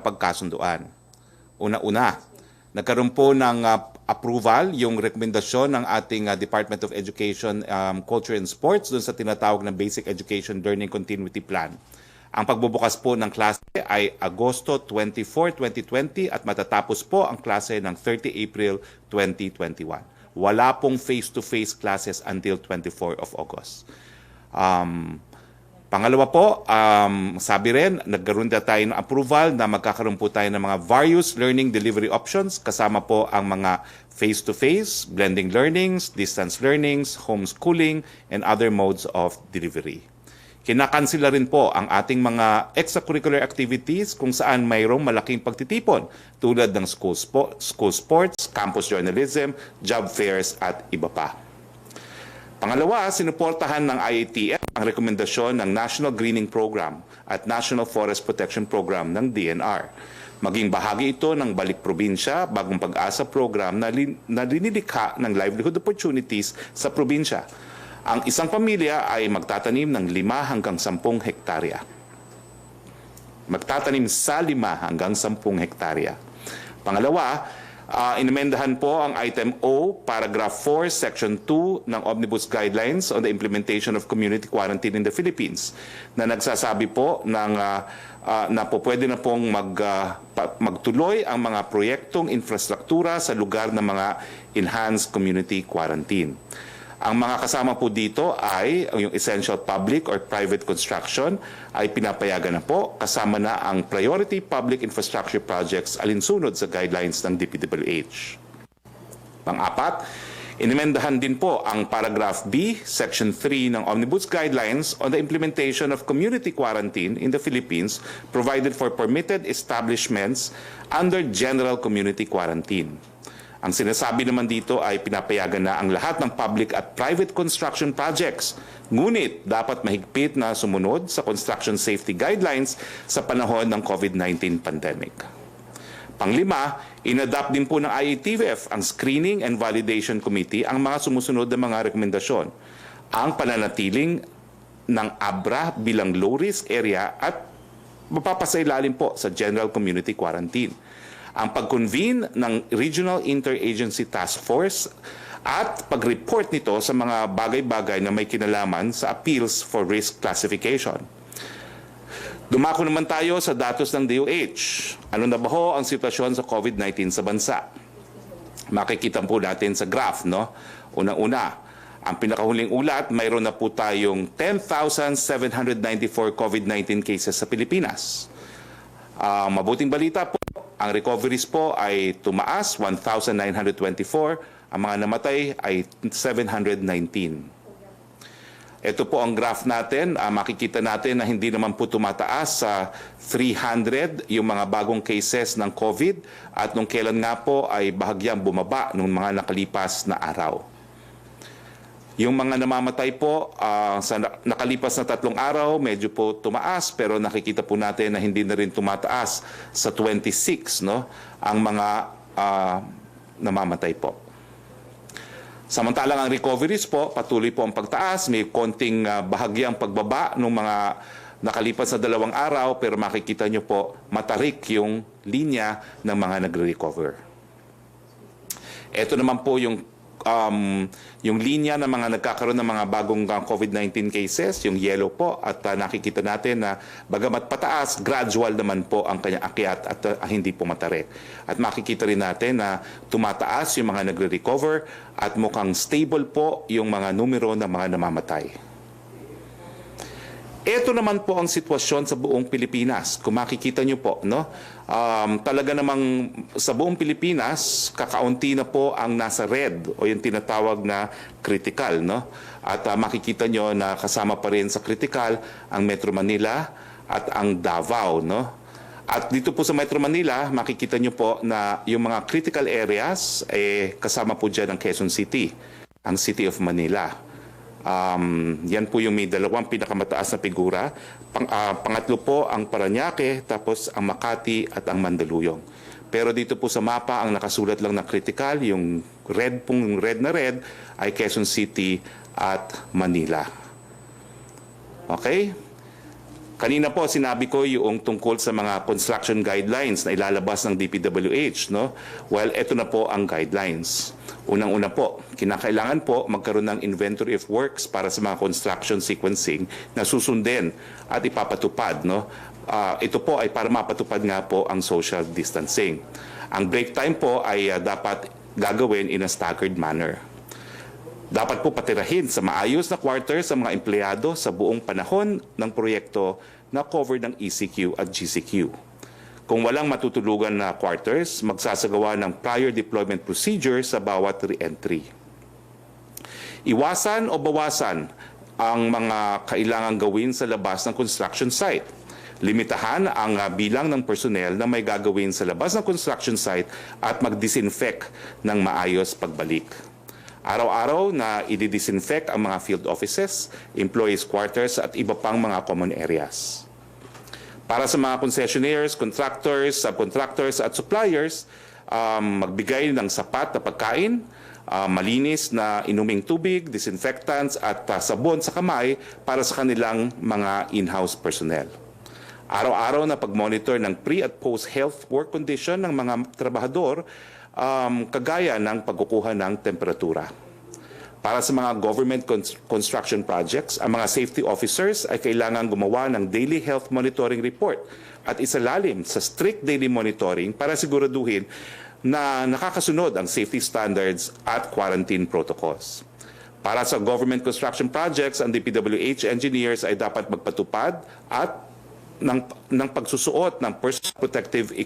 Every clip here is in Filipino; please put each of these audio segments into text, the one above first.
pagkasunduan. Una-una, nagkaroon po ng approval yung rekomendasyon ng ating Department of Education, Culture and Sports dun sa tinatawag na Basic Education Learning Continuity Plan. Ang pagbubukas po ng klase ay Agosto 24, 2020 at matatapos po ang klase ng 30 April 2021. Wala pong face-to-face classes until 24 of August. Pangalawa po, sabi rin, nagkaroon na tayo ng approval na magkakaroon po tayo ng mga various learning delivery options, kasama po ang mga face-to-face, blending learnings, distance learnings, homeschooling, and other modes of delivery. Kinakansela rin po ang ating mga extracurricular activities kung saan mayroong malaking pagtitipon tulad ng school sports, campus journalism, job fairs at iba pa. Pangalawa, sinuportahan ng IATF ang rekomendasyon ng National Greening Program at National Forest Protection Program ng DNR. Maging bahagi ito ng Balik Probinsya, Bagong Pag-asa program na linilikha ng livelihood opportunities sa probinsya. Ang isang pamilya ay magtatanim ng 5 hanggang 10 hektarya. Magtatanim sa 5 hanggang 10 hektarya. Pangalawa, inimendahan po ang Item O, Paragraph 4, Section 2 ng Omnibus Guidelines on the Implementation of Community Quarantine in the Philippines na nagsasabi po na po pwede na pong magtuloy ang mga proyektong infrastruktura sa lugar ng mga enhanced community quarantine. Ang mga kasama po dito ay yung essential public or private construction ay pinapayagan na po, kasama na ang priority public infrastructure projects alinsunod sa guidelines ng DPWH. Pang-apat, inimendahan din po ang paragraph B, section 3 ng Omnibus Guidelines on the implementation of community quarantine in the Philippines provided for permitted establishments under general community quarantine. Ang sinasabi naman dito ay pinapayagan na ang lahat ng public at private construction projects. Ngunit dapat mahigpit na sumunod sa construction safety guidelines sa panahon ng COVID-19 pandemic. Panglima, inadapt din po ng IATF ang Screening and Validation Committee ang mga sumusunod na mga rekomendasyon. Ang pananatiling ng ABRA bilang low-risk area at mapapasailalim po sa General Community Quarantine. Ang pag-convene ng Regional Interagency Task Force at pag-report nito sa mga bagay-bagay na may kinalaman sa appeals for risk classification. Dumako naman tayo sa datos ng DOH. Ano na ba ho ang sitwasyon sa COVID-19 sa bansa? Makikita po natin sa graph, no? Una-una, ang pinakahuling ulat, mayroon na po tayong 10,794 COVID-19 cases sa Pilipinas. Mabuting balita po, ang recoveries po ay tumaas, 1,924. Ang mga namatay ay 719. Ito po ang graph natin. Makikita natin na hindi naman po tumataas sa 300 yung mga bagong cases ng COVID at nung kailan nga po ay bahagyang bumaba nung mga nakalipas na araw. Yung mga namamatay po sa nakalipas na 3 araw, medyo po tumaas pero nakikita po natin na hindi na rin tumataas sa 26, no, ang mga namamatay po. Samantalang ang recoveries po, patuloy po ang pagtaas, may konting bahagyang pagbaba ng mga nakalipas na 2 araw pero makikita nyo po matarik yung linya ng mga nagre-recover. Ito naman po yung linya ng mga nagkakaroon ng mga bagong COVID-19 cases, yung yellow po, at nakikita natin na bagamat pataas, gradual naman po ang kanyang akyat at hindi po matarik. At makikita rin natin na tumataas yung mga nagre-recover at mukhang stable po yung mga numero ng mga namamatay. Ito naman po ang sitwasyon sa buong Pilipinas. Kung makikita nyo po, no? Talaga namang sa buong Pilipinas, kakaunti na po ang nasa red o yung tinatawag na critical, no? At makikita nyo na kasama pa rin sa critical ang Metro Manila at ang Davao, no? At dito po sa Metro Manila, makikita nyo po na yung mga critical areas, kasama po dyan ang Quezon City, ang City of Manila. Yan po yung may 2 pinakamataas na figura. Pangatlo po ang Parañaque, tapos ang Makati at ang Mandaluyong. Pero dito po sa mapa, ang nakasulat lang na critical, yung red pong red na red, ay Quezon City at Manila. Okay? Kanina po sinabi ko yung tungkol sa mga construction guidelines na ilalabas ng DPWH, no? Well, ito na po ang guidelines. Unang-una po, kinakailangan po magkaroon ng inventory of works para sa mga construction sequencing na susundin at ipapatupad, no? Ito po ay para mapatupad nga po ang social distancing. Ang break time po ay dapat gagawin in a staggered manner. Dapat po patirahin sa maayos na quarters sa mga empleyado sa buong panahon ng proyekto na covered ng ECQ at GCQ. Kung walang matutulugan na quarters, magsasagawa ng prior deployment procedure sa bawat re-entry. Iwasan o bawasan ang mga kailangang gawin sa labas ng construction site. Limitahan ang bilang ng personnel na may gagawin sa labas ng construction site at mag-disinfect ng maayos pagbalik. Araw-araw na i-disinfect ang mga field offices, employees' quarters at iba pang mga common areas. Para sa mga concessionaires, contractors, subcontractors at suppliers, magbigay ng sapat na pagkain, malinis na inuming tubig, disinfectants at sabon sa kamay para sa kanilang mga in-house personnel. Araw-araw na pag-monitor ng pre- at post-health work condition ng mga trabahador, kagaya ng pagkukuha ng temperatura. Para sa mga government construction projects, ang mga safety officers ay kailangan gumawa ng daily health monitoring report at isalalim sa strict daily monitoring para siguraduhin na nakakasunod ang safety standards at quarantine protocols. Para sa government construction projects, ang DPWH engineers ay dapat magpatupad at ng pagsusuot ng personal protective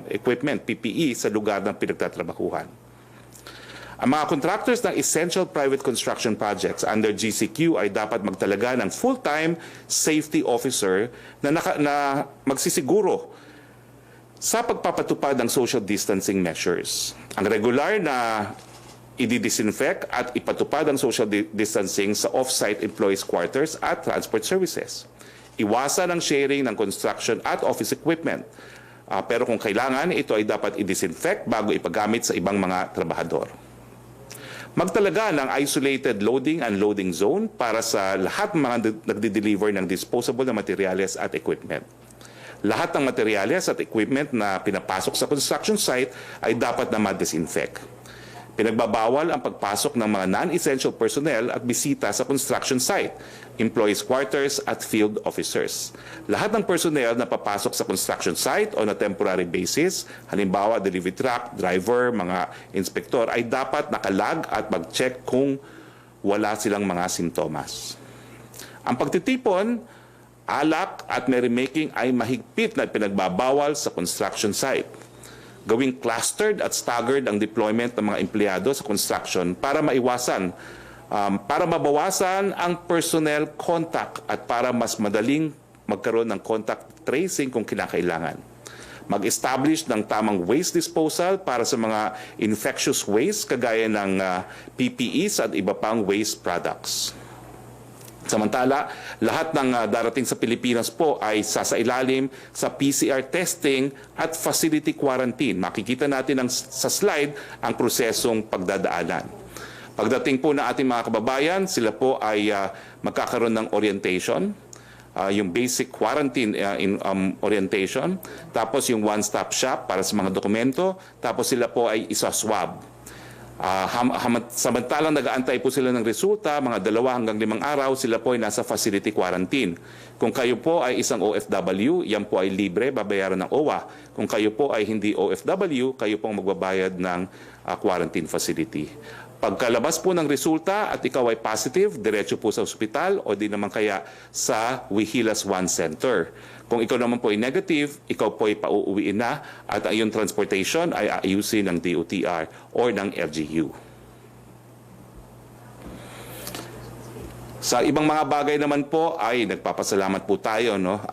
equipment, PPE, sa lugar ng pinagtatrabahuhan. Ang mga contractors ng essential private construction projects under GCQ ay dapat magtalaga ng full-time safety officer na magsisiguro sa pagpapatupad ng social distancing measures. Ang regular na i-disinfect at ipatupad ang social distancing sa off-site employees' quarters at transport services. Iwasan ang sharing ng construction at office equipment. Pero kung kailangan, ito ay dapat i-disinfect bago ipagamit sa ibang mga trabahador. Magtalaga ng isolated loading and loading zone para sa lahat ng mga nagdi-deliver ng disposable na materyales at equipment. Lahat ng materyales at equipment na pinapasok sa construction site ay dapat na ma-disinfect. Pinagbabawal ang pagpasok ng mga non-essential personnel at bisita sa construction site, employees' quarters at field officers. Lahat ng personnel na papasok sa construction site on a temporary basis, halimbawa delivery truck, driver, mga inspektor, ay dapat nakalag at mag-check kung wala silang mga sintomas. Ang pagtitipon, alak at merrymaking ay mahigpit na pinagbabawal sa construction site. Gawing clustered at staggered ang deployment ng mga empleyado sa construction para mabawasan ang personnel contact at para mas madaling magkaroon ng contact tracing kung kinakailangan. Mag-establish ng tamang waste disposal para sa mga infectious waste kagaya ng PPEs at iba pang waste products. Samantala, lahat ng darating sa Pilipinas po ay sasailalim sa PCR testing at facility quarantine. Makikita natin sa slide ang prosesong pagdadaanan. Pagdating po ng ating mga kababayan, sila po ay magkakaroon ng orientation, yung basic quarantine orientation, tapos yung one-stop shop para sa mga dokumento, tapos sila po ay isa-swab. Samantalang nag-aantay po sila ng resulta, mga 2 hanggang 5 araw, sila po ay nasa facility quarantine. Kung kayo po ay isang OFW, yan po ay libre, babayaran ng OWA. Kung kayo po ay hindi OFW, kayo po ang magbabayad ng quarantine facility. Pagkalabas po ng resulta at ikaw ay positive, diretso po sa ospital o di naman kaya sa Wihilas One Center. Kung ikaw naman po ay negative, ikaw po ay pauuwiin na at ang iyong transportation ay aayusin ng DOTR or ng LGU. Sa ibang mga bagay naman po ay nagpapasalamat po tayo, no?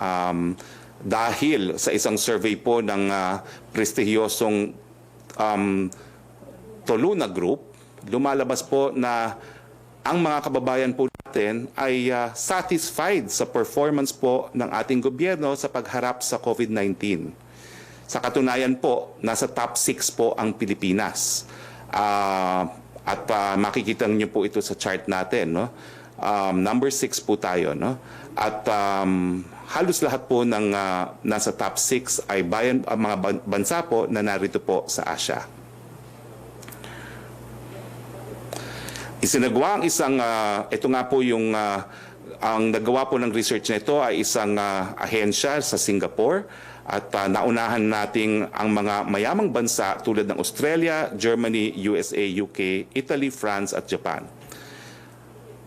Dahil sa isang survey po ng prestihiyosong Toluna Group, lumalabas po na ang mga kababayan po natin ay satisfied sa performance po ng ating gobyerno sa pagharap sa COVID-19. Sa katunayan po, nasa top 6 po ang Pilipinas. At makikita niyo po ito sa chart natin, no? Number 6 po tayo, no? At halos lahat po ng nasa top 6 ay mga bansa po na narito po sa Asia. Isinagawa ang isang, ito nga po yung, ang nagawa po ng research na ito ay isang ahensya sa Singapore at naunahan nating ang mga mayamang bansa tulad ng Australia, Germany, USA, UK, Italy, France at Japan.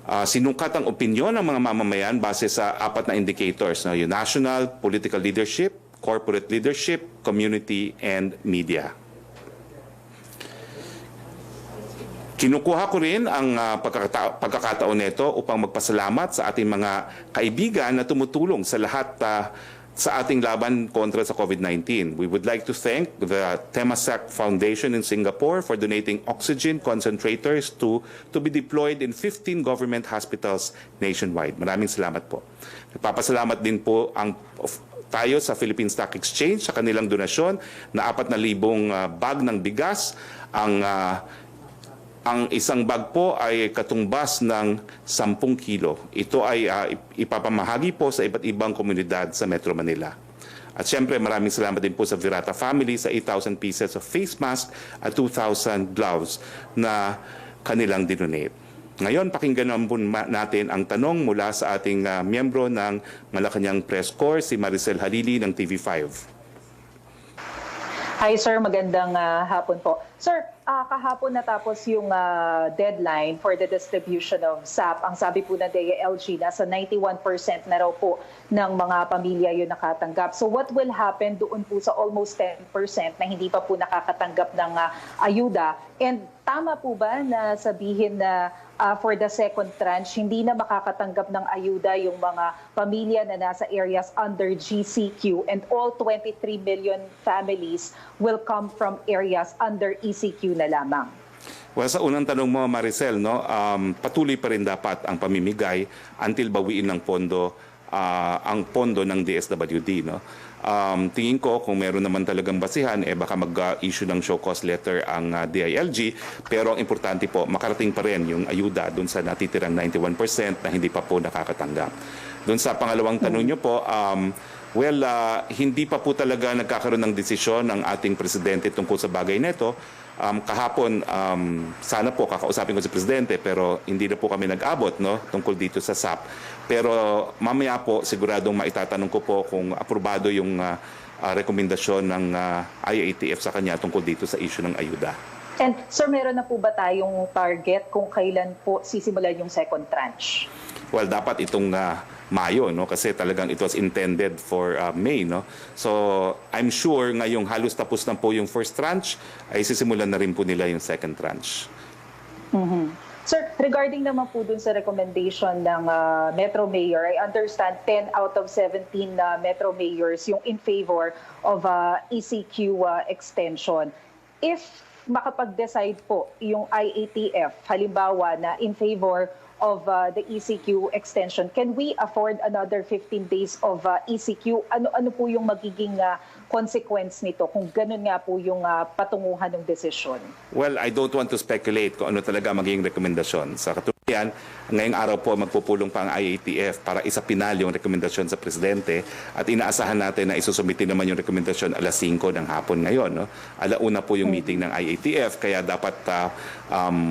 Sinungkat ang opinyon ng mga mamamayan base sa 4 na indicators, yung national, political leadership, corporate leadership, community, and media. Kinukuha ko rin ang pagkakataon nito upang magpasalamat sa ating mga kaibigan na tumutulong sa lahat sa ating laban kontra sa COVID-19. We would like to thank the Temasek Foundation in Singapore for donating oxygen concentrators to be deployed in 15 government hospitals nationwide. Maraming salamat po. Nagpapasalamat din po tayo sa Philippine Stock Exchange sa kanilang donasyon na 4,000 bag ng bigas. Ang isang bag po ay katumbas ng 10 kilo. Ito ay ipapamahagi po sa iba't ibang komunidad sa Metro Manila. At syempre maraming salamat din po sa Virata family sa 8,000 pieces of face mask at 2,000 gloves na kanilang dinonate. Ngayon, pakinggan natin ang tanong mula sa ating miyembro ng Malacanang Press Corps, si Maricel Halili ng TV5. Hi sir, magandang hapon po. Sir, kahapon natapos yung deadline for the distribution of SAP. Ang sabi po ng DILG, nasa 91% na raw po ng mga pamilya yun nakatanggap. So what will happen doon po sa almost 10% na hindi pa po nakakatanggap ng ayuda? And tama po ba na sabihin na for the second tranche, hindi na makakatanggap ng ayuda yung mga pamilya na nasa areas under GCQ and all 23 million families will come from areas under ECQ na lamang? Well, sa unang tanong mo, Maricel, no, patuloy pa rin dapat ang pamimigay until bawiin ng pondo ang pondo ng DSWD. No? Tingin ko kung meron naman talagang basihan, baka mag-issue ng show cause letter ang DILG. Pero ang importante po, makarating pa rin yung ayuda dun sa natitirang 91% na hindi pa po nakakatanggap. Dun sa pangalawang tanong nyo po, hindi pa po talaga nagkakaroon ng desisyon ng ating presidente tungkol sa bagay nito. Kahapon, sana po kakausapin ko si Presidente pero hindi na po kami nag-abot, no, tungkol dito sa SAP. Pero mamaya po siguradong maitatanong ko po kung aprobado yung rekomendasyon ng IATF sa kanya tungkol dito sa issue ng ayuda. And sir, meron na po ba tayong target kung kailan po sisimulan yung second tranche? Well, dapat itong Mayo, no, kasi talagang it was intended for May, no. So I'm sure ngayong halos tapos na po yung first tranche ay sisimulan na rin po nila yung second tranche. Sir, regarding naman po dun sa recommendation ng Metro Mayor, I understand 10 out of 17 Metro Mayors yung in favor of ECQ extension. If makapag-decide po yung IATF, halimbawa na in favor of the ECQ extension, can we afford another 15 days of ECQ? Ano po yung magiging consequence nito kung ganun nga po yung patunguhan ng desisyon? Well, I don't want to speculate kung ano talaga magiging rekomendasyon. Sa katunayan, ngayong araw po magpupulong pa ang IATF para isapinal yung rekomendasyon sa Presidente at inaasahan natin na isusumiti naman yung rekomendasyon alas 5 ng hapon ngayon. No? Alauna po yung meeting ng IATF kaya dapat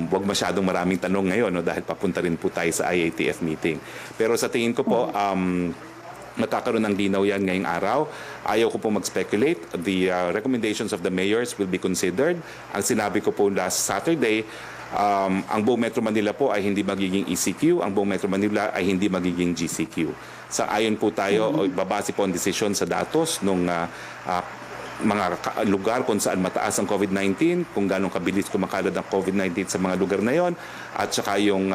wag masyadong maraming tanong ngayon, no? Dahil papunta rin po tayo sa IATF meeting. Pero sa tingin ko po, magkakaroon ng linaw yan ngayong araw. Ayaw ko po mag-speculate. The recommendations of the mayors will be considered. Ang sinabi ko po last Saturday, ang buong Metro Manila po ay hindi magiging ECQ, ang buong Metro Manila ay hindi magiging GCQ. Sa ayon po tayo, babase po ang desisyon sa datos ng mga lugar kung saan mataas ang COVID-19, kung gano'ng kabilis kumakalat ang COVID-19 sa mga lugar na yon, at saka yung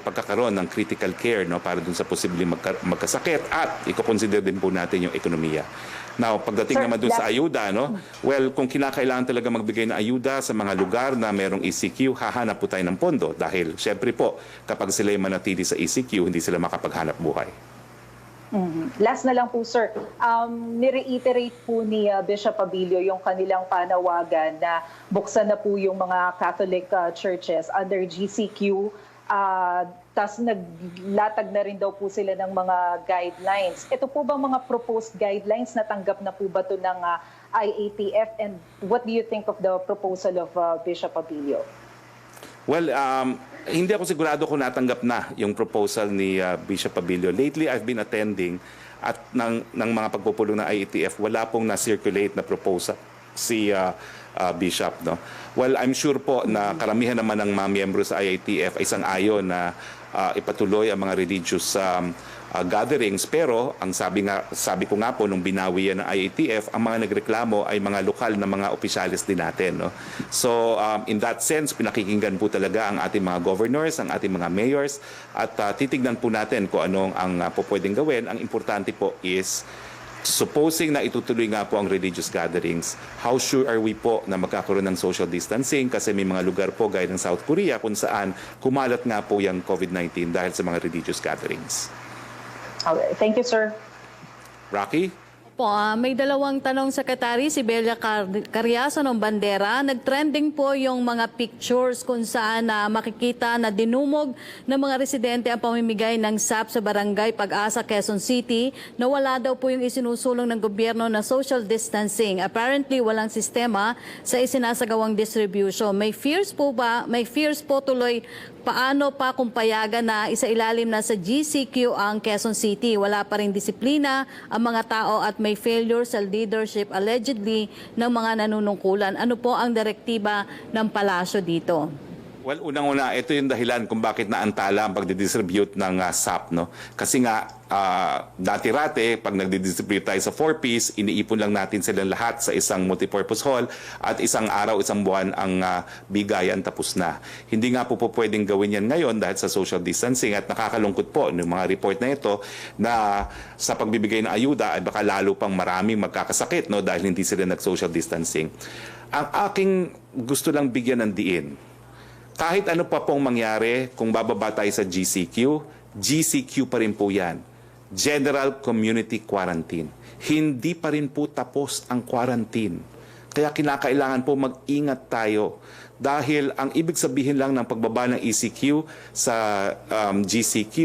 pagkakaroon ng critical care, no, para dun sa posibleng magkasakit, at i-consider din po natin yung ekonomiya. Now, pagdating naman dun sa ayuda, no, well, kung kinakailangan talaga magbigay ng ayuda sa mga lugar na merong ECQ, hahanap po tayo ng pondo dahil syempre po, kapag sila ay manatili sa ECQ, hindi sila makapaghanap buhay. Last na lang po, sir. Nireiterate po ni Bishop Abilio yung kanilang panawagan na buksan na po yung mga Catholic churches under GCQ tas naglatag na rin daw po sila ng mga guidelines. Ito po bang mga proposed guidelines, natanggap na po ba ito ng IATF, and what do you think of the proposal of Bishop Abilio? Well, hindi ako sigurado kung natanggap na yung proposal ni Bishop Abilio. Lately, I've been attending at ng mga pagpupulong ng IATF, wala pong na-circulate na proposal si Bishop. No? Well, I'm sure po na karamihan naman ng mga miyembro sa IATF ay isang-ayon na ipatuloy ang mga religious gatherings, pero ang sabi ko nga po nung binawi yan ng IATF, ang mga nagreklamo ay mga lokal na mga opisyalis din natin. No? So in that sense, pinakikinggan po talaga ang ating mga governors, ang ating mga mayors, at titignan po natin kung anong ang pwedeng gawin. Ang importante po is, supposing na itutuloy nga po ang religious gatherings, how sure are we po na magkakaroon ng social distancing? Kasi may mga lugar po gaya ng South Korea kung saan kumalat nga po yung COVID-19 dahil sa mga religious gatherings. Okay. Thank you, sir. Rocky? May dalawang tanong, Secretary. Si Belia Carriazo ng Bandera. Nag-trending po yung mga pictures kung saan makikita na dinumog ng mga residente ang pamimigay ng SAP sa Barangay Pag-asa, Quezon City, na wala daw po yung isinusulong ng gobyerno na social distancing. Apparently, walang sistema sa isinasagawang distribution. May fears po tuloy paano pa kung payagan na isailalim na sa GCQ ang Quezon City? Wala pa rin disiplina ang mga tao at may failure sa leadership allegedly ng mga nanunungkulan. Ano po ang direktiba ng palasyo dito? Well, unang-una, ito yung dahilan kung bakit naantala ang pagdidistribute ng SAP. No? Kasi nga, dati-rate, pag nagdidistribute tayo sa 4-piece, iniipon lang natin silang lahat sa isang multipurpose hall at isang araw, isang buwan ang bigayan, tapos na. Hindi nga po pwedeng gawin yan ngayon dahil sa social distancing, at nakakalungkot po ng mga report na ito na sa pagbibigay ng ayuda ay baka lalo pang maraming magkakasakit, no, dahil hindi sila nag-social distancing. Ang aking gusto lang bigyan ng diin, kahit ano pa pong mangyari, kung bababa tayo sa GCQ pa rin po yan. General Community Quarantine. Hindi pa rin po tapos ang quarantine. Kaya kinakailangan po mag-ingat tayo. Dahil ang ibig sabihin lang ng pagbaba ng ECQ sa GCQ,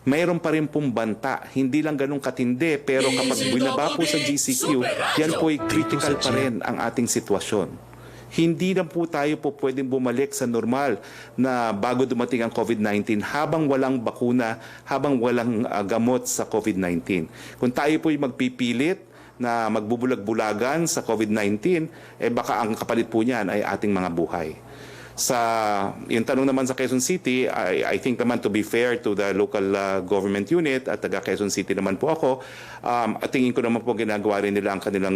mayroon pa rin pong banta. Hindi lang ganun katindi, pero kapag binaba po sa GCQ, yan po ay critical pa rin ang ating sitwasyon. Hindi na po tayo po pwedeng bumalik sa normal na bago dumating ang COVID-19 habang walang bakuna, habang walang gamot sa COVID-19. Kung tayo po yung magpipilit na magbubulag-bulagan sa COVID-19, baka ang kapalit po niyan ay ating mga buhay. Yung tanong naman sa Quezon City, I think naman, to be fair to the local government unit at taga Quezon City naman po ako, at tingin ko naman po ginagawa rin nila ang kanilang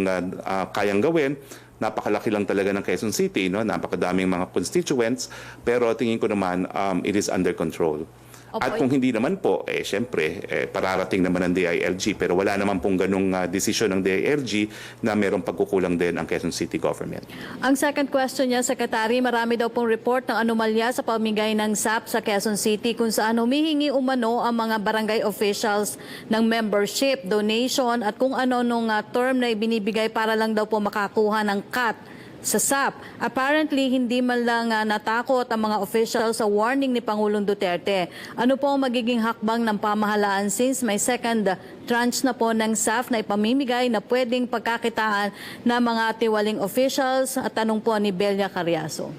kayang gawin. Napakalaki lang talaga ng Quezon City, no? Napakadaming mga constituents, pero tingin ko naman it is under control. At kung hindi naman po, syempre, pararating naman ng DILG, pero wala naman pong ganung desisyon ng DILG na mayroong pagkukulang din ang Quezon City government. Ang second question niya, Secretary, marami daw pong report ng anomalya sa pamigay ng SAP sa Quezon City kung saan humihingi umano ang mga barangay officials ng membership, donation at kung ano nung term na ibinibigay para lang daw po makakuha ng cut sa SAP. Apparently, hindi man lang natakot ang mga officials sa warning ni Pangulong Duterte. Ano po ang magiging hakbang ng pamahalaan since may second tranche na po ng SAP na ipamimigay na pwedeng pagkakitaan ng mga tiwaling officials? At tanong po ni Belia Carriazo.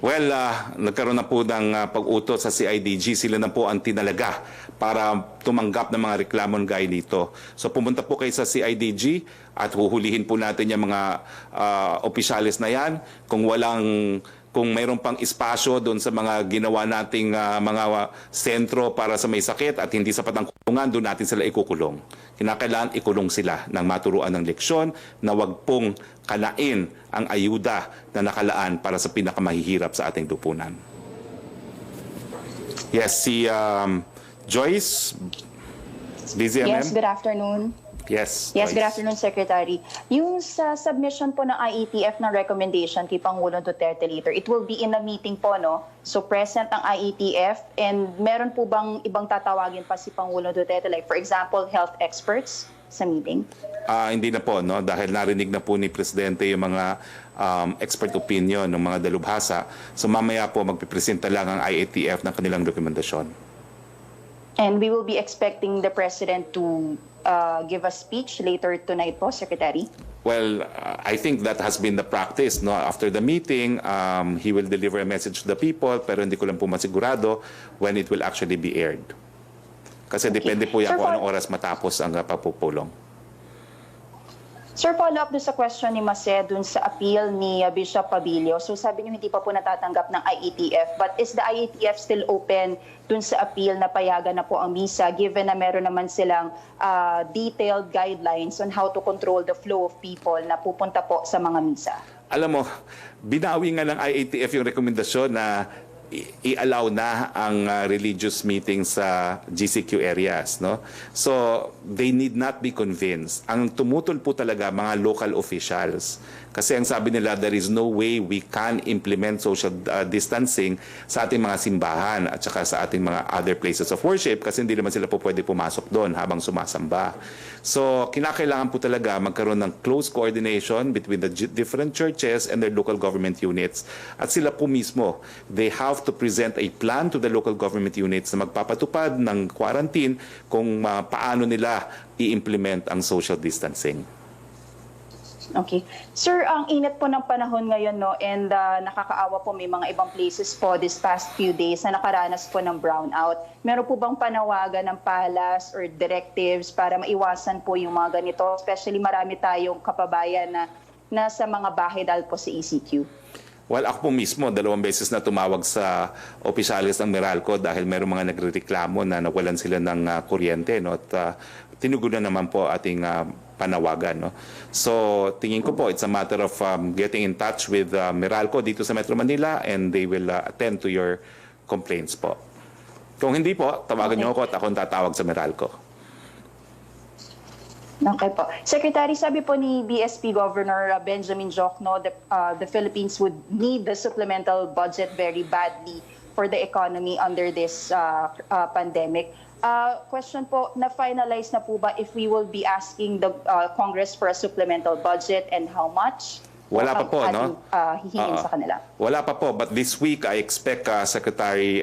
Well, nagkaroon na po ng pag-utos sa CIDG. Sila na po ang tinalaga para tumanggap ng mga reklamon gaya nito. So pumunta po kayo sa CIDG at huhulihin po natin yung mga opisyalis na yan. Kung mayroon pang espasyo doon sa mga ginawa nating mga sentro para sa may sakit at hindi sapat ang kulungan, doon natin sila ikukulong. Kinakailangan ikulong sila ng maturuan ng leksyon na wag pong kalain ang ayuda na nakalaan para sa pinakamahihirap sa ating lupunan. Yes, si Joyce, DZMM? Yes, good afternoon. Yes, Yes, good Joyce. afternoon, Secretary. Yung sa submission po ng IATF ng recommendation kay Pangulong Duterte later, it will be in a meeting po, no? So present ang IATF, and meron po bang ibang tatawagin pa si Pangulong Duterte, like for example, health experts sa meeting? Hindi na po, no? Dahil narinig na po ni Presidente yung mga expert opinion ng mga dalubhasa. So mamaya po magpipresenta lang ang IATF ng kanilang rekomendasyon. And we will be expecting the President to give a speech later tonight po, Secretary. Well, I think that has been the practice. No? After the meeting, he will deliver a message to the people, pero hindi ko lang po masigurado when it will actually be aired. Kasi depende po yan Sir, kung anong oras matapos ang pagpupulong. Sir, follow up dun sa question ni Mase dun sa appeal ni Bishop Pabilio. So sabi niyo hindi pa po natatanggap ng IETF, but is the IETF still open dun sa appeal na payagan na po ang misa given na meron naman silang detailed guidelines on how to control the flow of people na pupunta po sa mga misa? Alam mo, binawi nga ng IATF yung rekomendasyon na i-allow na ang religious meetings sa GCQ areas, no? So they need not be convinced. Ang tumutol po talaga mga local officials. Kasi ang sabi nila, there is no way we can implement social distancing sa ating mga simbahan at saka sa ating mga other places of worship kasi hindi naman sila po pwede pumasok doon habang sumasamba. So kinakailangan po talaga magkaroon ng close coordination between the different churches and their local government units. At sila po mismo, they have to present a plan to the local government units na magpapatupad ng quarantine kung paano nila i-implement ang social distancing. Okay. Sir, ang init po ng panahon ngayon, no, and nakakaawa po may mga ibang places po this past few days na nakaranas po ng brownout. Meron po bang panawagan ng palas or directives para maiwasan po yung mga ganito? Especially marami tayong kapabayan na nasa mga bahay dahil po sa ECQ. Well, ako po mismo, 2 beses na tumawag sa opisyalis ng Meralco dahil mayroong mga nagrereklamo na nawalan sila ng kuryente. No? At tinugunan naman po ating panawagan. No? So, tingin ko po, it's a matter of getting in touch with Meralco dito sa Metro Manila and they will attend to your complaints po. Kung hindi po, tawagan niyo ako at akong tatawag sa Meralco. Okay po. Secretary, sabi po ni BSP Governor Benjamin Jocno, the Philippines would need the supplemental budget very badly for the economy under this pandemic. Question po, na-finalize na po ba if we will be asking the Congress for a supplemental budget and how much? Wala pa po, no? Hihingin sa kanila. Wala pa po, but this week I expect Secretary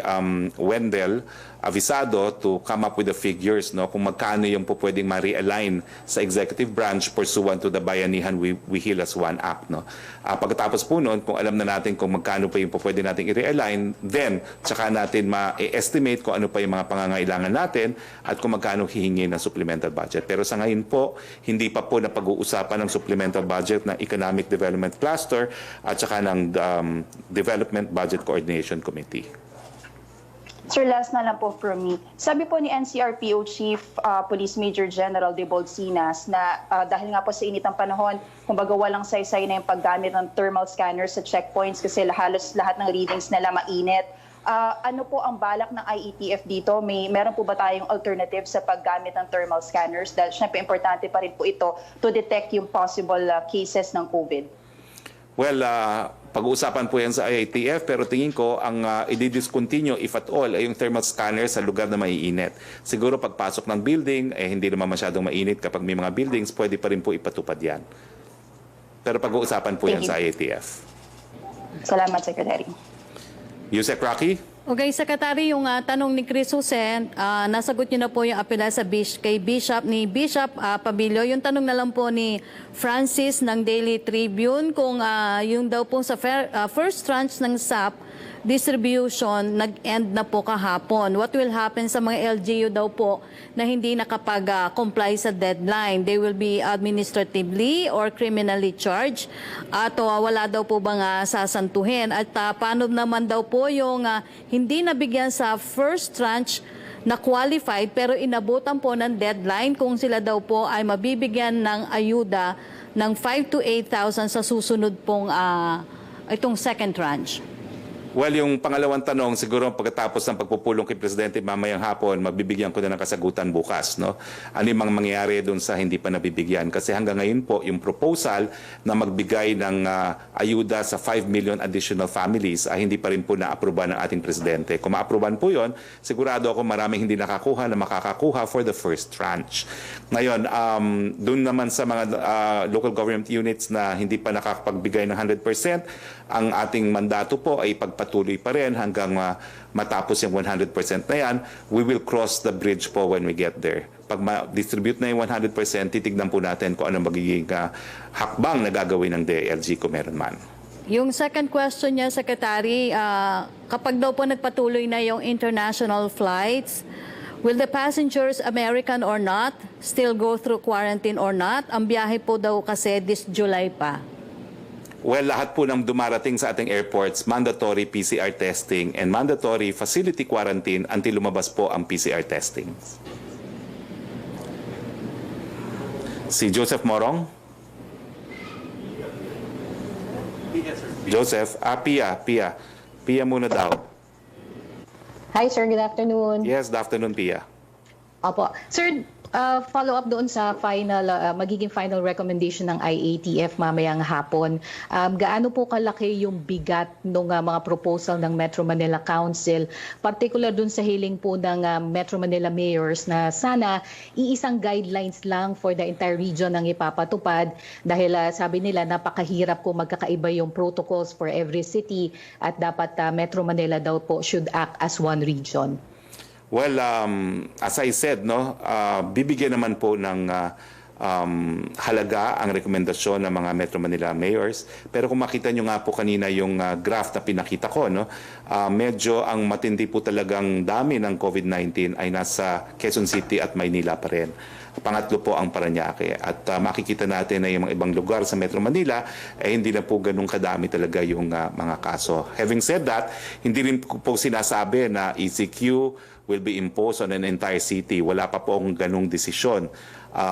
Wendell Avisado to come up with the figures, no, kung magkano yung po pwedeng ma-realign sa executive branch pursuant to the Bayanihan We Heal as One Act. No? Pagkatapos po noon, kung alam na natin kung magkano pa yung po pwede natin i-realign, then tsaka natin ma-estimate kung ano pa yung mga pangangailangan natin at kung magkano hihingi ng supplemental budget. Pero sa ngayon po, hindi pa po napag-uusapan ng supplemental budget ng Economic Development Cluster at tsaka ng Development Budget Coordination Committee. Sir, last na lang po from me. Sabi po ni NCRPO Chief Police Major General de Bolsinas na dahil nga po sa init ng panahon, kumbaga walang saysay na yung paggamit ng thermal scanners sa checkpoints kasi halos lahat ng readings nila mainit. Ano po ang balak ng IETF dito? Meron po ba tayong alternative sa paggamit ng thermal scanners? Dahil syempre importante pa rin po ito to detect yung possible cases ng COVID. Well, pag-uusapan po yan sa IATF pero tingin ko ang i-discontinue if at all ay yung thermal scanner sa lugar na maiinit. Siguro pagpasok ng building, hindi naman masyadong mainit kapag may mga buildings, pwede pa rin po ipatupad yan. Pero pag-uusapan po yan sa IATF. Salamat, Secretary. Yusek Roque? Okay, Secretary, yung tanong ni Chris Jose, nasagot niyo na po yung apela kay Bishop Pabilio. Yung tanong na lang po ni Francis ng Daily Tribune kung yung daw po sa first tranche ng SAP distribution nag-end na po kahapon. What will happen sa mga LGU daw po na hindi nakapag-comply sa deadline? They will be administratively or criminally charged? At wala daw po bang sasantuhin? At paano naman daw po yung hindi nabigyan sa first tranche na qualified pero inabutan po ng deadline kung sila daw po ay mabibigyan ng ayuda ng 5,000 to 8,000 sa susunod pong itong second tranche? Well, yung pangalawang tanong, siguro pagkatapos ng pagpupulong kay Presidente mamayang hapon, mabibigyan ko na ng kasagutan bukas. No? Ano yung mangyayari doon sa hindi pa nabibigyan? Kasi hanggang ngayon po, yung proposal na magbigay ng ayuda sa 5 million additional families ay hindi pa rin po na-aproban ng ating Presidente. Kung ma-aproban po yon, sigurado ako maraming hindi nakakuha na makakakuha for the first tranche. Ngayon, doon naman sa mga local government units na hindi pa nakakapagbigay ng 100%, ang ating mandato po ay pagpatuloy magpapatuloy pa rin hanggang matapos yung 100% na yan. We will cross the bridge po when we get there. Pag ma-distribute na yung 100%, titignan po natin kung ano magiging hakbang na gagawin ng DILG kung meron man. Yung second question niya, Secretary, kapag daw po nagpatuloy na yung international flights, will the passengers, American or not, still go through quarantine or not? Ang biyahe po daw kasi this July pa. Well, lahat po ng dumarating sa ating airports, mandatory PCR testing and mandatory facility quarantine until lumabas po ang PCR testing. Si Joseph Morong? Joseph, Pia muna daw. Hi sir, good afternoon. Yes, good afternoon, Pia. Opo. Sir, follow up doon sa magiging final recommendation ng IATF mamayang hapon. Gaano po kalaki yung bigat ng mga proposal ng Metro Manila Council, particular doon sa hiling po ng Metro Manila mayors na sana iisang guidelines lang for the entire region ang ipapatupad dahil sabi nila napakahirap kung magkakaiba yung protocols for every city at dapat Metro Manila daw po should act as one region. Well, as I said, bibigyan naman po ng halaga ang rekomendasyon ng mga Metro Manila mayors. Pero kung makita nyo nga po kanina yung graph na pinakita ko, medyo ang matindi po talagang dami ng COVID-19 ay nasa Quezon City at Maynila pa rin. Pangatlo po ang Parañaque. At makikita natin na yung mga ibang lugar sa Metro Manila, hindi na po ganun kadami talaga yung mga kaso. Having said that, hindi rin po sinasabi na ECQ will be imposed on an entire city. Wala pa po ang ganung desisyon.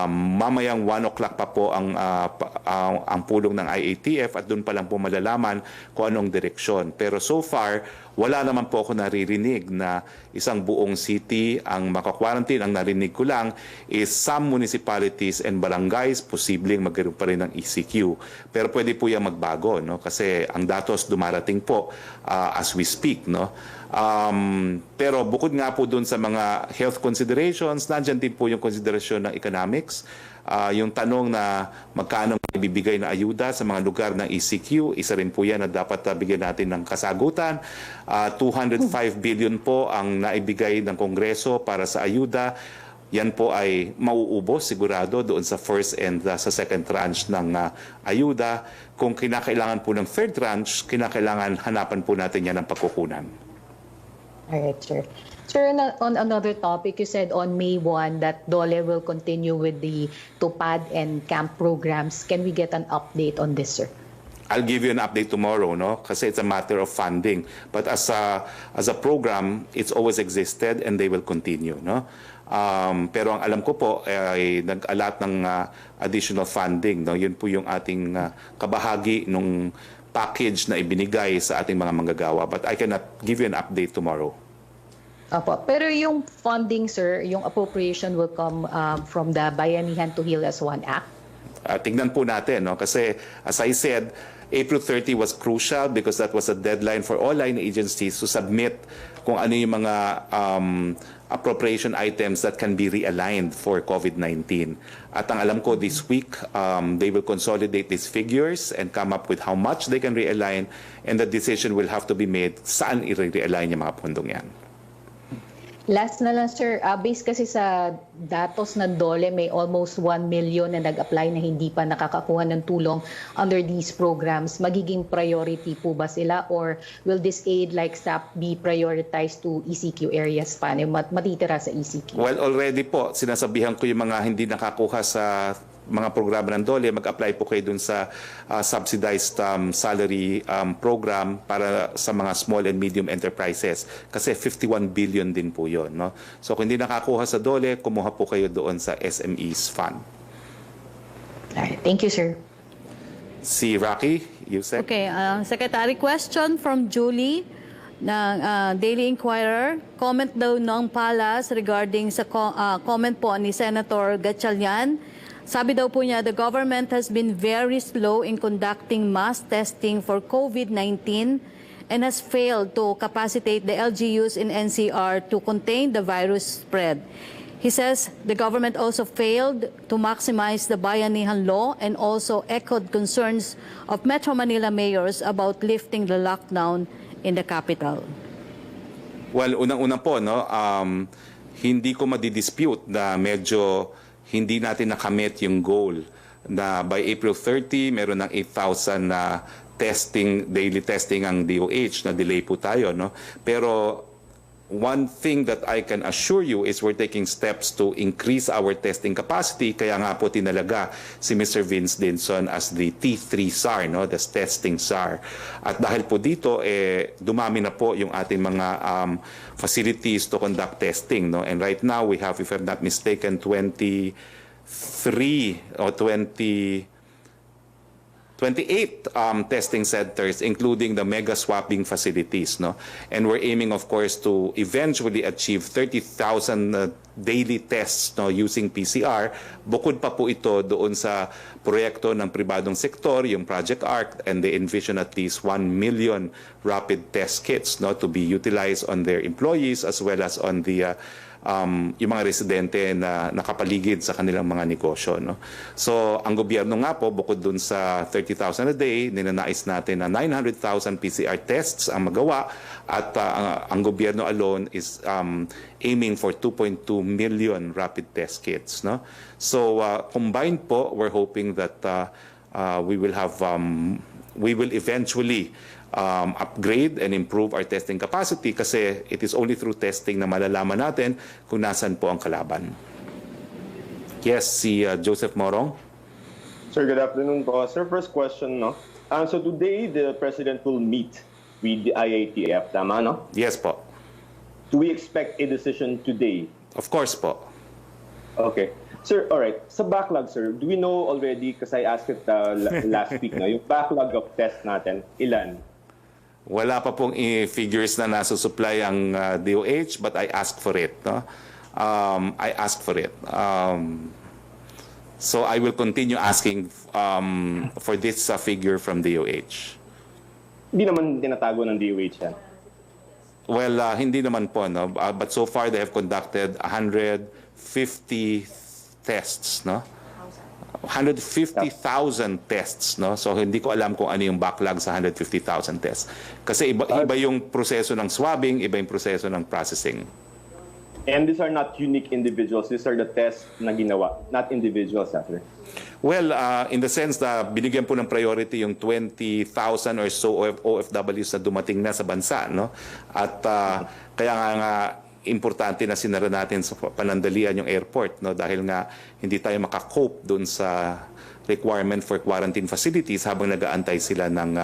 Mamayang 1 o'clock pa po ang pulong ng IATF at doon pa lang po malalaman kung anong direksyon. Pero so far, wala naman po ako naririnig na isang buong city ang maka-quarantine. Ang narinig ko lang is some municipalities and barangays posibleng magkaroon pa rin ng ECQ. Pero pwede po yung magbago, kasi ang datos dumarating po as we speak. Pero bukod nga po dun sa mga health considerations, nandyan din po yung konsiderasyon ng economics. Yung tanong na magkano ibibigay na ayuda sa mga lugar ng ECQ, isa rin po yan na dapat bigyan natin ng kasagutan. 205 billion po ang naibigay ng Kongreso para sa ayuda. Yan po ay mauubos sigurado doon sa first and sa second tranche ng ayuda. Kung kinakailangan po ng third tranche, kinakailangan hanapan po natin yan ng pagkukunan. All right, sir. Sir, on another topic, you said on May 1 that DOLE will continue with the TUPAD and camp programs. Can we get an update on this, sir? I'll give you an update tomorrow, kasi it's a matter of funding. But as a program, it's always existed and they will continue, pero ang alam ko po ay nag-alat ng additional funding, Yun po yung ating kabahagi nung package na ibinigay sa ating mga manggagawa. But I cannot give you an update tomorrow. Opo. Pero yung funding, sir, yung appropriation will come from the Bayanihan to Heal as One Act? Tingnan po natin, kasi as I said, April 30 was crucial because that was a deadline for all line agencies to submit kung ano yung mga appropriation items that can be realigned for COVID-19. At ang alam ko this week, they will consolidate these figures and come up with how much they can realign, and the decision will have to be made saan i-realign yung mga pondong yan. Last na lang, sir. Based kasi sa datos ng DOLE, may almost 1 million na nag-apply na hindi pa nakakakuha ng tulong under these programs. Magiging priority po ba sila, or will this aid like SAP be prioritized to ECQ areas pa? Matitira sa ECQ? Well, already po, sinasabihan ko yung mga hindi nakakuha sa mga programa ng DOLE, mag-apply po kayo dun sa subsidized salary program para sa mga small and medium enterprises. Kasi 51 billion din po yun. So kung hindi nakakuha sa DOLE, kumuha po kayo doon sa SMEs Fund. Alright. Thank you, sir. Si Rocky, Yusek. Okay, Secretary, question from Julie ng Daily Inquirer. Comment daw ng Palas regarding sa comment po ni Senator Gatchalian. Sabi daw po niya, the government has been very slow in conducting mass testing for COVID-19 and has failed to capacitate the LGUs in NCR to contain the virus spread. He says the government also failed to maximize the Bayanihan law and also echoed concerns of Metro Manila mayors about lifting the lockdown in the capital? Well, unang-una po, no, hindi ko madidispute na medyo hindi natin nakamit yung goal na by April 30, meron ng 8,000 na daily testing ang DOH, na delay po tayo. No? Pero one thing that I can assure you is we're taking steps to increase our testing capacity. Kaya nga po tinalaga si Mr. Vince Dinson as the T3 SAR, no? The testing SAR. At dahil po dito, dumami na po yung ating mga facilities to conduct testing. No? And right now, we have, if I'm not mistaken, 28 testing centers, including the mega swabbing facilities. No? And we're aiming, of course, to eventually achieve 30,000 daily tests, no, using PCR. Bukod pa po ito doon sa proyekto ng pribadong sektor, yung Project ARC, and they envision at least 1 million rapid test kits, no, to be utilized on their employees as well as on the yung mga residente na nakapaligid sa kanilang mga negosyo. No? So, ang gobyerno nga po, bukod dun sa 30,000 a day, ninanais natin na 900,000 PCR tests ang magawa at ang gobyerno alone is aiming for 2.2 million rapid test kits. No? So, combined po, we're hoping that we will eventually upgrade and improve our testing capacity kasi it is only through testing na malalaman natin kung nasan po ang kalaban. Yes, si Joseph Morong. Sir, good afternoon po. Sir, first question, no? So today, the President will meet with the IATF, tama, no? Yes po. Do we expect a decision today? Of course po. Okay. Sir, all right. Sa backlog, sir, do we know already, because I asked it last week, no? Yung backlog of tests natin, ilan? Wala pa pong figures na nasusupply ang DOH, but I asked for it. No? I asked for it. So I will continue asking for this figure from DOH. Hindi naman tinatago ng DOH yan. Well, hindi naman po. No? But so far, they have conducted 150 tests. No? 150,000 tests, no? So hindi ko alam kung ano yung backlog sa 150,000 tests. Kasi iba yung proseso ng swabbing, iba yung proseso ng processing. And these are not unique individuals. These are the tests na ginawa, not individuals, sir. Well, in the sense na binigyan po ng priority yung 20,000 or so OFWs na dumating na sa bansa, no? At kaya nga importante na sinara natin sa panandalian yung airport, no, dahil nga hindi tayo makakope doon sa requirement for quarantine facilities habang nag-aantay sila ng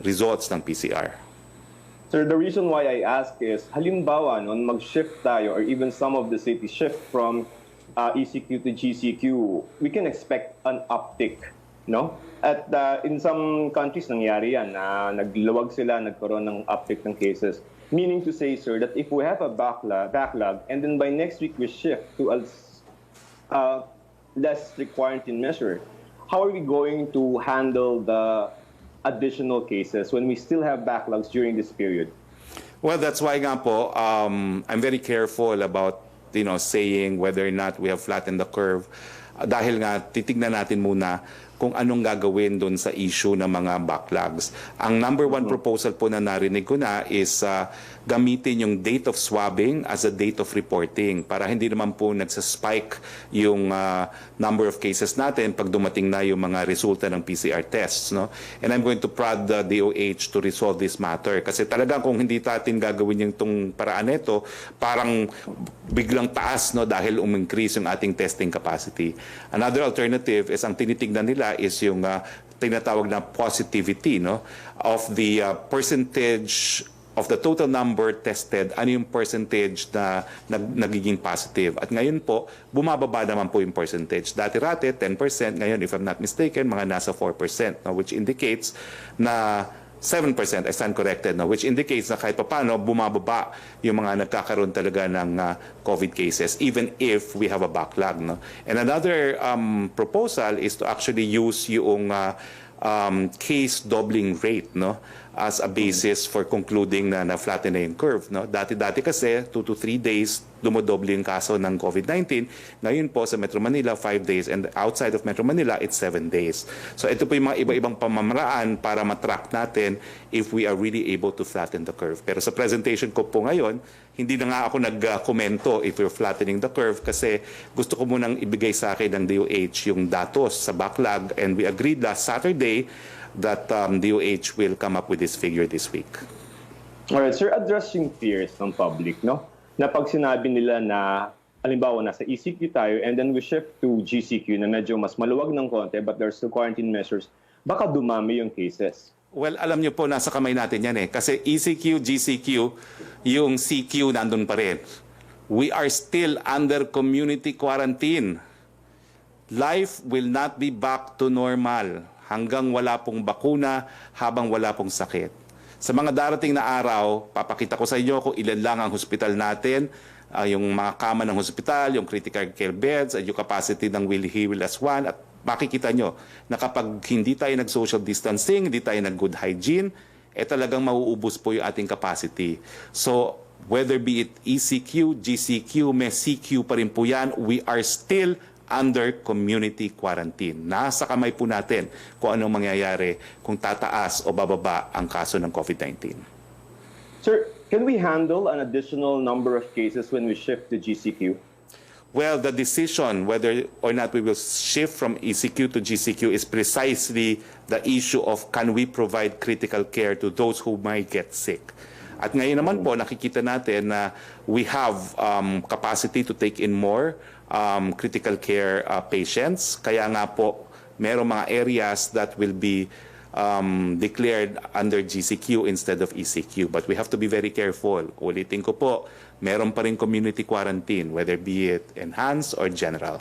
results ng PCR. Sir, the reason why I ask is, halimbawa, no, mag-shift tayo or even some of the cities shift from ECQ to GCQ, we can expect an uptick, no? At in some countries nangyari yan, nagluwag sila, nagkaroon ng uptick ng cases. Meaning to say, sir, that if we have a backlog and then by next week we shift to a less strict quarantine measure, how are we going to handle the additional cases when we still have backlogs during this period? Well, that's why nga po, I'm very careful about saying whether or not we have flattened the curve. Dahil nga, titignan natin muna kung anong gagawin doon sa issue ng mga backlogs. Ang number one proposal po na narinig ko na is gamitin yung date of swabbing as a date of reporting para hindi naman po nagsaspike yung number of cases natin pag dumating na yung mga resulta ng PCR tests. No? And I'm going to prod the DOH to resolve this matter. Kasi talagang kung hindi natin gagawin yung itong paraan nito, parang biglang taas, no, dahil increase yung ating testing capacity. Another alternative is ang tinitignan nila is yung tinatawag na positivity, no, of the percentage of the total number tested, ano yung percentage na nagiging positive. At ngayon po, bumababa naman po yung percentage. Dati-rati, 10%. Ngayon, if I'm not mistaken, mga nasa 4%, no, which indicates na 7%, I stand corrected, no, which indicates na kahit paano bumababa yung mga nagkakaroon talaga ng COVID cases, even if we have a backlog. No? And another proposal is to actually use yung case doubling rate, no? as a basis for concluding na na-flatten na yung curve. No? Dati kasi, 2 to 3 days, dumodoble yung kaso ng COVID-19. Ngayon po sa Metro Manila, 5 days. And outside of Metro Manila, it's 7 days. So ito po yung mga iba-ibang pamamaraan para matrack natin if we are really able to flatten the curve. Pero sa presentation ko po ngayon, hindi na nga ako nag-komento if we're flattening the curve kasi gusto ko munang ibigay sa akin ng DOH yung datos sa backlog, and we agreed last Saturday that DOH will come up with this figure this week. Alright, sir, addressing fears ng public, no? Na pag sinabi nila na, halimbawa, nasa ECQ tayo and then we shift to GCQ na medyo mas maluwag ng konti but there's still quarantine measures, baka dumami yung cases. Well, alam niyo po, nasa kamay natin yan eh. Kasi ECQ, GCQ, yung CQ nandun pa rin. We are still under community quarantine. Life will not be back to normal hanggang wala pong bakuna, habang wala pong sakit. Sa mga darating na araw, papakita ko sa inyo kung ilan lang ang hospital natin, yung mga kama ng hospital, yung critical care beds, at yung capacity ng Willie Willas 1, at makikita nyo na kapag hindi tayo nag-social distancing, hindi tayo nag-good hygiene, talagang mauubos po yung ating capacity. So, whether be it ECQ, GCQ, may CQ pa rin po yan, we are still under community quarantine. Nasa kamay po natin kung anong mangyayari kung tataas o bababa ang kaso ng COVID-19. Sir, can we handle an additional number of cases when we shift to GCQ? Well, the decision whether or not we will shift from ECQ to GCQ is precisely the issue of can we provide critical care to those who might get sick. At ngayon naman po, nakikita natin na we have capacity to take in more critical care patients. Kaya nga po, merong mga areas that will be declared under GCQ instead of ECQ. But we have to be very careful. Ulitin ko po, meron pa rin community quarantine, whether be it enhanced or general.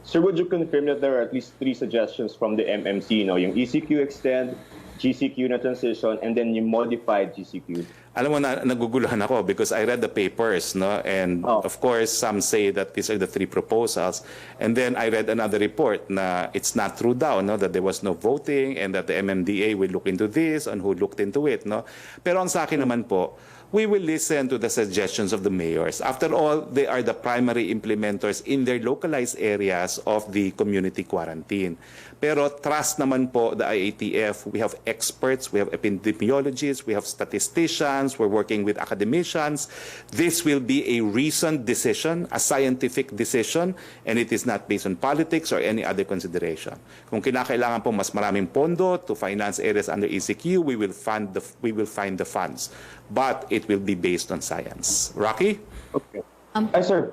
Sir, would you confirm that there are at least 3 suggestions from the MMC, no? Yung ECQ extend, GCQ na transition, and then yung modified GCQ? Alam mo na, naguguluhan ako because I read the papers, no? And of course, some say that these are the 3 proposals. And then I read another report na it's not true daw, no? That there was no voting and that the MMDA will look into this and who looked into it, no? Pero ang sa akin naman po, we will listen to the suggestions of the mayors. After all, they are the primary implementers in their localized areas of the community quarantine. Pero trust naman po the IATF. We have experts, we have epidemiologists, we have statisticians, we're working with academicians. This will be a reasoned decision, a scientific decision, and it is not based on politics or any other consideration. Kung kinakailangan po mas maraming pondo to finance areas under ECQ, we will find the funds. But it will be based on science. Rocky? Okay. Ay, sir.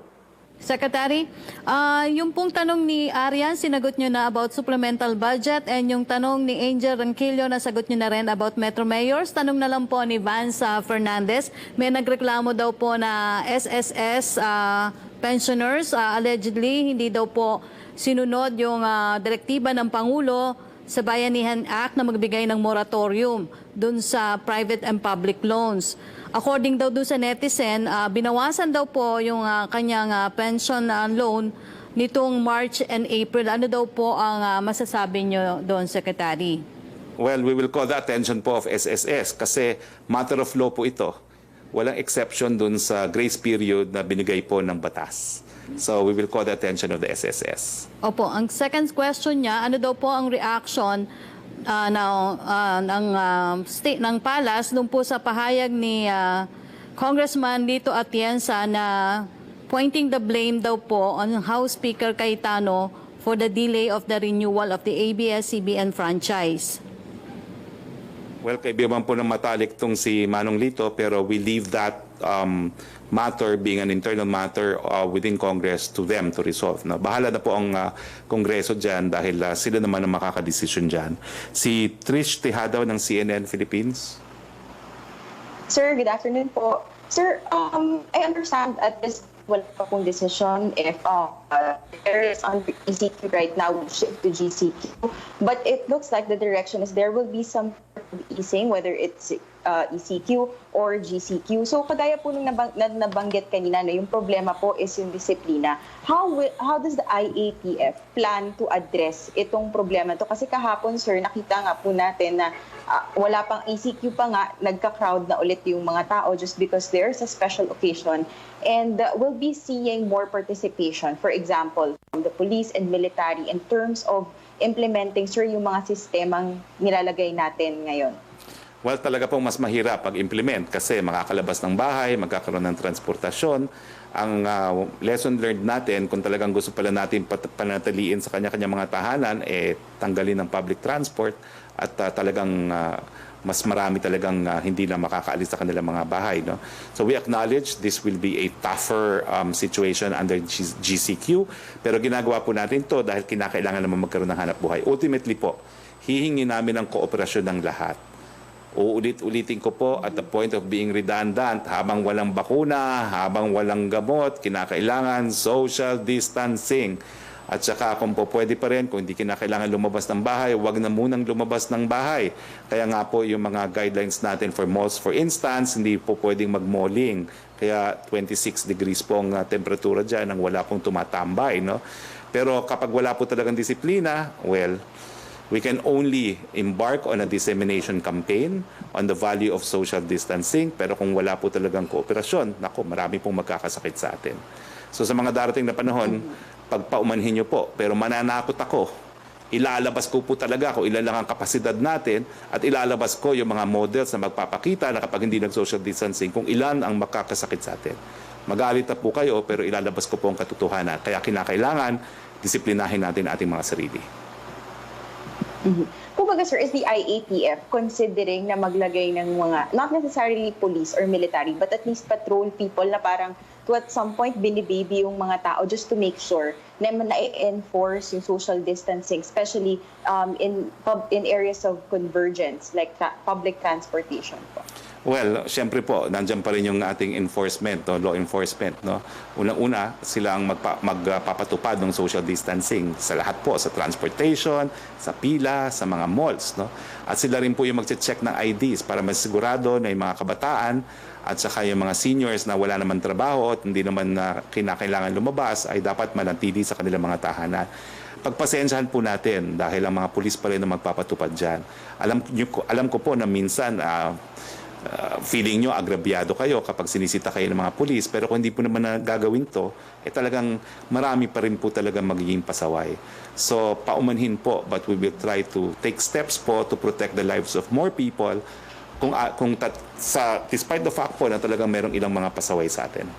Secretary, yung pong tanong ni Arian, sinagot nyo na about supplemental budget, and yung tanong ni Angel Ranquillo, nasagot nyo na rin about Metro Mayors. Tanong na lang po ni Vance Fernandez, may nagreklamo daw po na SSS pensioners, allegedly, hindi daw po sinunod yung direktiba ng Pangulo sa Bayanihan Act na magbigay ng moratorium dun sa private and public loans. According daw dun sa netizen, binawasan daw po yung kanyang pension loan nitong March and April. Ano daw po ang masasabi nyo doon, Secretary? Well, we will call the attention po of SSS kasi matter of law po ito. Walang exception dun sa grace period na binigay po ng batas. So we will call the attention of the SSS. Opo, ang second question niya, ano daw po ang reaction ng Palas doon po sa pahayag ni Congressman Lito Atienza na pointing the blame daw po on House Speaker Cayetano for the delay of the renewal of the ABS-CBN franchise. Well, kaibigan po ng matalik tong si Manong Lito, pero we leave that matter being an internal matter within Congress to them to resolve. No? Bahala na po ang Kongreso dyan dahil sila naman ang makakadesisyon dyan. Si Trish Tejada ng CNN Philippines. Sir, good afternoon po. Sir, I understand at this wala pa pong decision if areas under ECQ right now will shift to GCQ. But it looks like the direction is there will be some easing, whether it's ECQ or GCQ. So kagaya po nung nabanggit kanina, no, yung problema po is yung disiplina. How does the IATF plan to address itong problema to? Kasi kahapon, sir, nakita nga po natin na wala pang ECQ pa nga, nagka-crowd na ulit yung mga tao just because there's a special occasion. And we'll be seeing more participation, for example, from the police and military in terms of implementing, sir, yung mga sistemang nilalagay natin ngayon. Well, talaga pong mas mahirap pag-implement kasi makakalabas ng bahay, magkakaroon ng transportasyon. Ang lesson learned natin, kung talagang gusto pala natin panatiliin sa kanya-kanya mga tahanan, tanggalin ng public transport at talagang mas marami talagang hindi na makakaalis sa kanilang mga bahay. No? So we acknowledge this will be a tougher situation under GCQ, pero ginagawa po natin to dahil kinakailangan naman magkaroon ng hanap buhay. Ultimately po, hihingi namin ang kooperasyon ng lahat. Uulit-ulitin ko po at the point of being redundant, habang walang bakuna, habang walang gamot, kinakailangan social distancing. At saka kung po pwede pa rin, kung hindi kinakailangan lumabas ng bahay, huwag na munang lumabas ng bahay. Kaya nga po yung mga guidelines natin for malls, for instance, hindi po pwedeng mag-malling. Kaya 26 degrees po ang temperatura dyan nang wala pong tumatambay. No? Pero kapag wala po talagang disiplina, well, we can only embark on a dissemination campaign on the value of social distancing. Pero kung wala po talagang kooperasyon, naku, marami pong magkakasakit sa atin. So sa mga darating na panahon, pagpaumanhin nyo po. Pero mananakot ako. Ilalabas ko po talaga kung ilan lang ang kapasidad natin at ilalabas ko yung mga models na magpapakita na kapag hindi nag-social distancing, kung ilan ang makakasakit sa atin. Magalit na po kayo, pero ilalabas ko po ang katotohanan. Kaya kinakailangan, disiplinahin natin ating mga sarili. Kumbaga, sir, is the IATF considering na maglagay ng mga, not necessarily police or military, but at least patrol people na parang to at some point binibaby yung mga tao just to make sure na na-enforce yung social distancing, especially in areas of convergence like public transportation po? Well, siyempre po, nandiyan pa rin yung ating enforcement, no, law enforcement. No? Unang-una, sila ang magpapatupad ng social distancing sa lahat po, sa transportation, sa pila, sa mga malls. No? At sila rin po yung magche-check ng IDs para masigurado na yung mga kabataan at saka yung mga seniors na wala naman trabaho at hindi naman na kinakailangan lumabas ay dapat manatili sa kanilang mga tahanan. Pagpasensyahan po natin dahil ang mga pulis pa rin na magpapatupad dyan. Alam ko po na minsan feeling nyo agrabyado kayo kapag sinisita kayo ng mga pulis, pero kung hindi po naman na gagawin to, talagang marami pa rin po talagang magiging pasaway. So paumanhin po, but we will try to take steps po to protect the lives of more people despite the fact po na talagang merong ilang mga pasaway sa atin.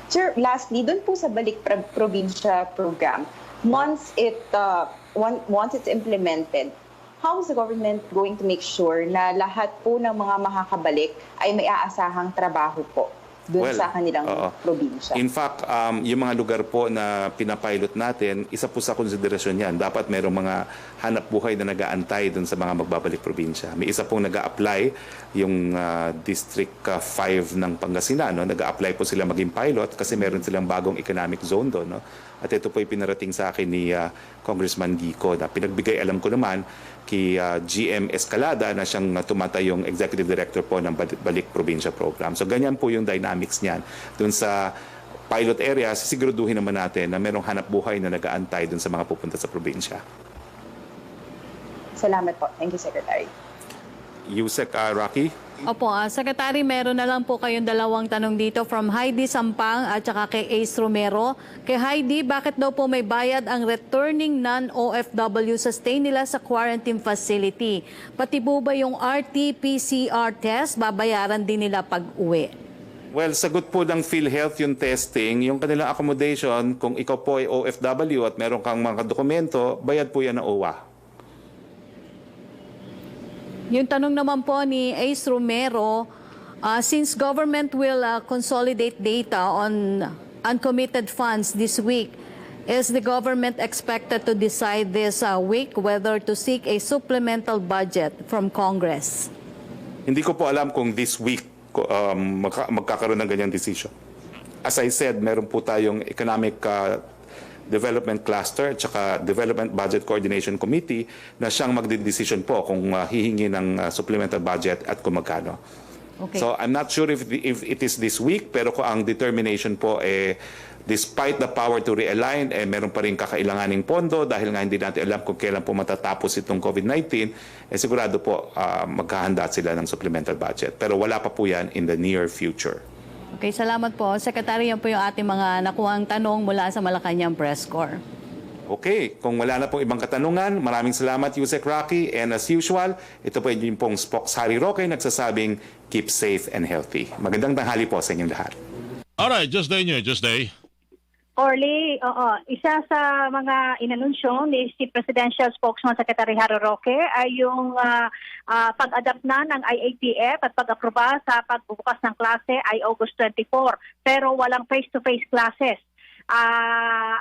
Sir, lastly, doon po sa Balik Probinsya program, once it's implemented, how is the government going to make sure na lahat po ng mga makakabalik ay may aasahang trabaho po doon sa kanilang probinsya? In fact, yung mga lugar po na pinapilot natin, isa po sa konsiderasyon yan. Dapat mayroong mga hanap buhay na nag-aantay doon sa mga magbabalik probinsya. May isa pong nag-a-apply, yung District 5 ng Pangasinan. No? Nag-a-apply po sila maging pilot kasi meron silang bagong economic zone doon. No? At ito po yung pinarating sa akin ni Congressman Gico na pinagbigay alam ko naman kay GM Escalada na siyang tumatayong Executive Director po ng Balik Probinsya Program. So ganyan po yung dynamics niyan. Doon sa pilot area, sisiguraduhin naman natin na merong hanap buhay na nag-aantay doon sa mga pupunta sa probinsya. Salamat po. Thank you, Secretary. Yusek Roque. Opo, Secretary, meron na lang po kayong dalawang tanong dito from Heidi Sampang at saka kay Ace Romero. Kay Heidi, bakit daw po may bayad ang returning non-OFW sa stay nila sa quarantine facility? Pati po ba yung RT-PCR test, babayaran din nila pag-uwi? Well, sagot po ng PhilHealth yung testing. Yung kanilang accommodation, kung ikaw po ay OFW at meron kang mga dokumento, bayad po yan ng OWA. Yung tanong naman po ni Ace Romero, since government will consolidate data on uncommitted funds this week, is the government expected to decide this week whether to seek a supplemental budget from Congress? Hindi ko po alam kung this week magkakaroon ng ganyang decision. As I said, meron po tayong economic Development Cluster at saka Development Budget Coordination Committee na siyang magdedesisyon po kung hihingi ng supplemental budget at kung magkano. Okay. So I'm not sure if it is this week, pero kung ang determination po despite the power to realign, meron pa rin kakailanganing pondo dahil nga hindi natin alam kung kailan po matatapos itong COVID-19, sigurado po maghahanda sila ng supplemental budget. Pero wala pa po yan in the near future. Okay, salamat po. Secretary, yan po yung ating mga nakuhang tanong mula sa Malacanang Press Corps. Okay, kung wala na pong ibang katanungan, maraming salamat Yusek Roque. And as usual, ito po yung pong Harry Roque nagsasabing keep safe and healthy. Magandang tanghali po sa inyong lahat. Alright, just day. Orly, isa sa mga inanunsyo ni si Presidential Spokesman Secretary Harry Roque ay yung pag-adapt na ng IATF at pag-aproba sa pagbubukas ng klase ay August 24. Pero walang face-to-face classes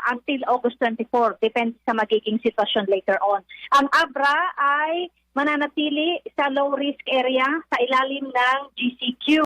until August 24. Depende sa magiging sitwasyon later on. Ang ABRA ay mananatili sa low-risk area sa ilalim ng GCQ.